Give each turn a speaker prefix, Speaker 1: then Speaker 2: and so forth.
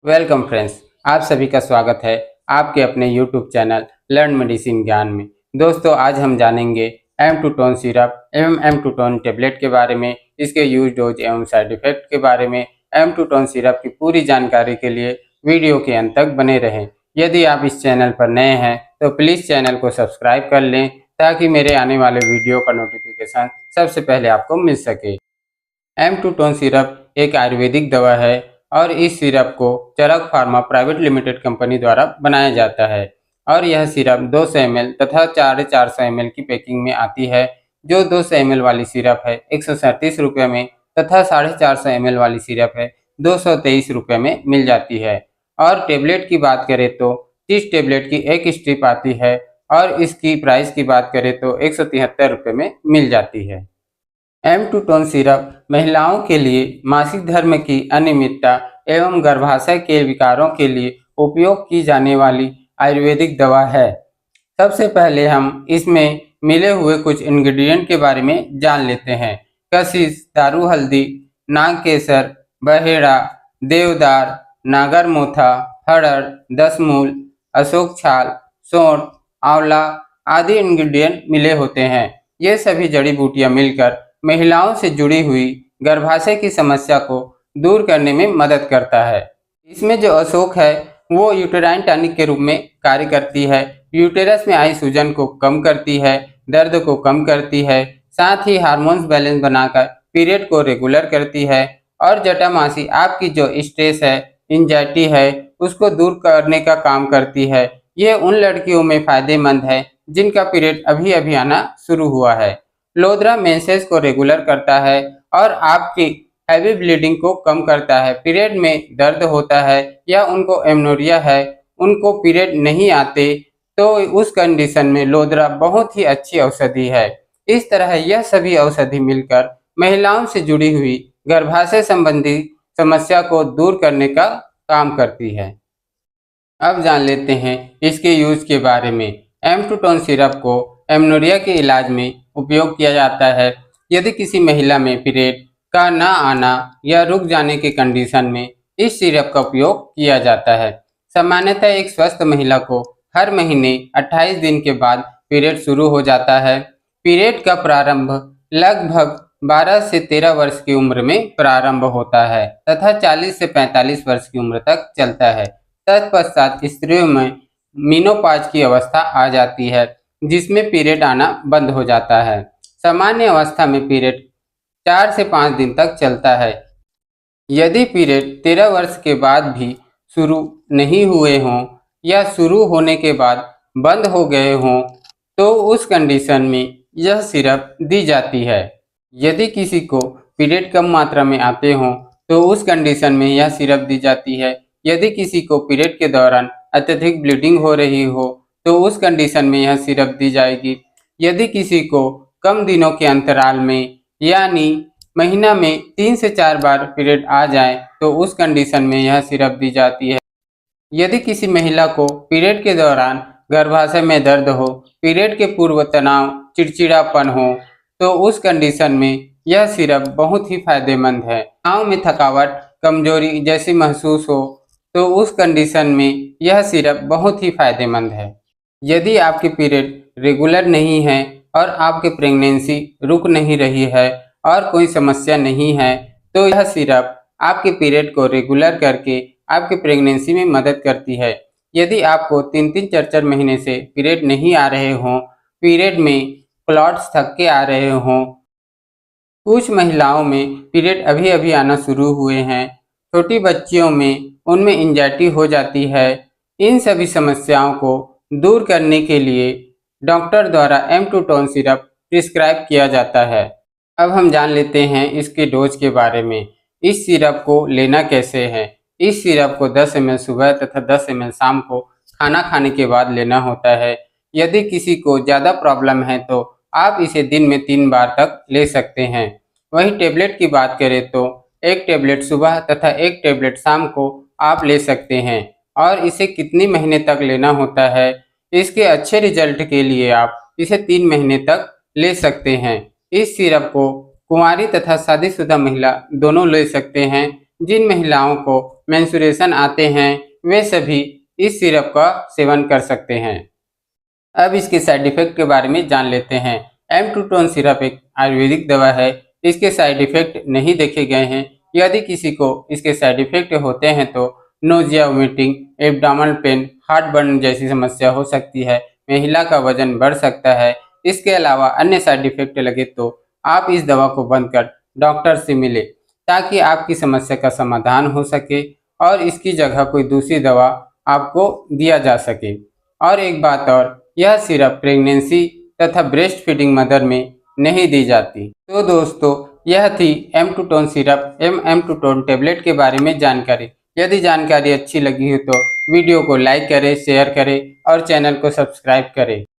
Speaker 1: Welcome friends, आप सभी का स्वागत है आपके अपने यूट्यूब चैनल लर्न मेडिसिन ज्ञान में। दोस्तों, आज हम जानेंगे एम टू टोन सिरप एवं एम टू टोन टेबलेट के बारे में, इसके यूज डोज एवं साइड इफेक्ट के बारे में। एम टू टोन सिरप की पूरी जानकारी के लिए वीडियो के अंत तक बने रहें। यदि आप इस चैनल पर नए हैं तो प्लीज़ चैनल को सब्सक्राइब कर लें ताकि मेरे आने वाले वीडियो का नोटिफिकेशन सबसे पहले आपको मिल सके। एम टू टोन सिरप एक आयुर्वेदिक दवा है और इस सिरप को चरक फार्मा प्राइवेट लिमिटेड कंपनी द्वारा बनाया जाता है और यह सिरप 200 ml तथा 450 ml की पैकिंग में आती है। जो 200 ml वाली सिरप है 137 रुपये में तथा 450 ml वाली सिरप है 223 रुपये में मिल जाती है। और टेबलेट की बात करें तो 30 टेबलेट की एक स्ट्रिप आती है और इसकी प्राइस की बात करें तो 173 रुपये में मिल जाती है। एम टू टोन सिरप महिलाओं के लिए मासिक धर्म की अनियमितता एवं गर्भाशय के विकारों के लिए उपयोग की जाने वाली आयुर्वेदिक दवा है। सबसे पहले हम इसमें मिले हुए कुछ इंग्रेडिएंट के बारे में जान लेते हैं। कशिश, दारू हल्दी, नाग केसर, बहेड़ा, देवदार, नागर मोथा, हरड़, दसमूल, अशोक छाल, सौंठ, आंवला आदि इंग्रेडिएंट मिले होते हैं। ये सभी जड़ी बूटियां मिलकर महिलाओं से जुड़ी हुई गर्भाशय की समस्या को दूर करने में मदद करता है। इसमें जो अशोक है वो यूटेराइन टॉनिक के रूप में कार्य करती है। यूटेरस में आई सूजन को कम करती है, दर्द को कम करती है, साथ ही हार्मोन्स बैलेंस बनाकर पीरियड को रेगुलर करती है और जटामासी आपकी जो स्ट्रेस है, एंजाइटी है, उसको दूर करने का काम करती है। ये उन लड़कियों में फायदेमंद है जिनका पीरियड अभी अभी आना शुरू हुआ है। लोद्रा मेंसेस को रेगुलर करता है और आपकी हैवी ब्लीडिंग को कम करता है। पीरियड में दर्द होता है या उनको एमनोरिया है, उनको पीरियड नहीं आते, तो उस कंडीशन में लोद्रा बहुत ही अच्छी औषधि है। इस तरह यह सभी औषधि मिलकर महिलाओं से जुड़ी हुई गर्भाशय संबंधी समस्या को दूर करने का काम करती है। अब जान लेते हैं इसके यूज के बारे में। एम टू टोन सिरप को एमनोरिया के इलाज में उपयोग किया जाता है। यदि किसी महिला में पीरियड का ना आना या रुक जाने के कंडीशन में इस सिरप का उपयोग किया जाता है। सामान्यतः एक स्वस्थ महिला को हर महीने 28 दिन के बाद पीरियड शुरू हो जाता है। पीरियड का प्रारंभ लगभग 12 से 13 वर्ष की उम्र में प्रारंभ होता है तथा 40 से 45 वर्ष की उम्र तक चलता है। तत्पश्चात स्त्रियों में मीनोपॉज की अवस्था आ जाती है जिसमें पीरियड आना बंद हो जाता है। सामान्य अवस्था में पीरियड 4 से 5 दिन तक चलता है। यदि पीरियड 13 वर्ष के बाद भी शुरू नहीं हुए हों या शुरू होने के बाद बंद हो गए हों तो उस कंडीशन में यह सिरप दी जाती है। यदि किसी को पीरियड कम मात्रा में आते हों तो उस कंडीशन में यह सिरप दी जाती है। यदि किसी को पीरियड के दौरान अत्यधिक ब्लीडिंग हो रही हो तो उस कंडीशन में यह सिरप दी जाएगी। यदि किसी को कम दिनों के अंतराल में यानी महीना में 3 से 4 बार पीरियड आ जाए तो उस कंडीशन में यह सिरप दी जाती है। यदि किसी महिला को पीरियड के दौरान गर्भाशय में दर्द हो, पीरियड के पूर्व तनाव, चिड़चिड़ापन हो तो उस कंडीशन में यह सिरप बहुत ही फायदेमंद है। पाँव में थकावट, कमजोरी जैसी महसूस हो तो उस कंडीशन में यह सिरप बहुत ही फायदेमंद है। यदि आपकी पीरियड रेगुलर नहीं है और आपकी प्रेगनेंसी रुक नहीं रही है और कोई समस्या नहीं है तो यह सिरप आपके पीरियड को रेगुलर करके आपकी प्रेगनेंसी में मदद करती है। यदि आपको 3-3, 4-4 महीने से पीरियड नहीं आ रहे हों, पीरियड में क्लॉट्स थक के आ रहे हों, कुछ महिलाओं में पीरियड अभी अभी आना शुरू हुए हैं, छोटी बच्चियों में उनमें एंजाइटी हो जाती है, इन सभी समस्याओं को दूर करने के लिए डॉक्टर द्वारा M two tone syrup prescribe किया जाता है। अब हम जान लेते हैं इसके डोज के बारे में। इस सिरप को लेना कैसे है। इस सिरप को 10 ml सुबह तथा 10 ml शाम को खाना खाने के बाद लेना होता है। यदि किसी को ज़्यादा प्रॉब्लम है तो आप इसे दिन में 3 बार तक ले सकते हैं। वहीं टेबलेट की बात करें तो एक टेबलेट सुबह तथा एक टेबलेट शाम को आप ले सकते हैं और इसे कितनी महीने तक लेना होता है, इसके अच्छे रिजल्ट के लिए आप इसे 3 महीने तक ले सकते हैं। इस सिरप को कुंवारी तथा शादीशुदा महिला दोनों ले सकते हैं। जिन महिलाओं को मेंस्ट्रुएशन आते हैं वे सभी इस सिरप का सेवन कर सकते हैं। अब इसके साइड इफेक्ट के बारे में जान लेते हैं। M2 सिरप एक आयुर्वेदिक दवा है। इसके साइड इफेक्ट नहीं देखे गए हैं। यदि किसी को इसके साइड इफेक्ट होते हैं तो nausea, vomiting, abdominal pain, heart burn जैसी समस्या हो सकती है। महिला का वजन बढ़ सकता है। इसके अलावा अन्य साइड इफेक्ट लगे तो आप इस दवा को बंद कर डॉक्टर से मिले ताकि आपकी समस्या का समाधान हो सके और इसकी जगह कोई दूसरी दवा आपको दिया जा सके। और एक बात और, यह सिरप प्रेगनेंसी तथा ब्रेस्ट फीडिंग मदर में नहीं दी जाती। तो दोस्तों, यह थी M2 सिरप M2 टेबलेट के बारे में जानकारी। यदि जानकारी अच्छी लगी हो तो वीडियो को लाइक करें, शेयर करें और चैनल को सब्सक्राइब करें।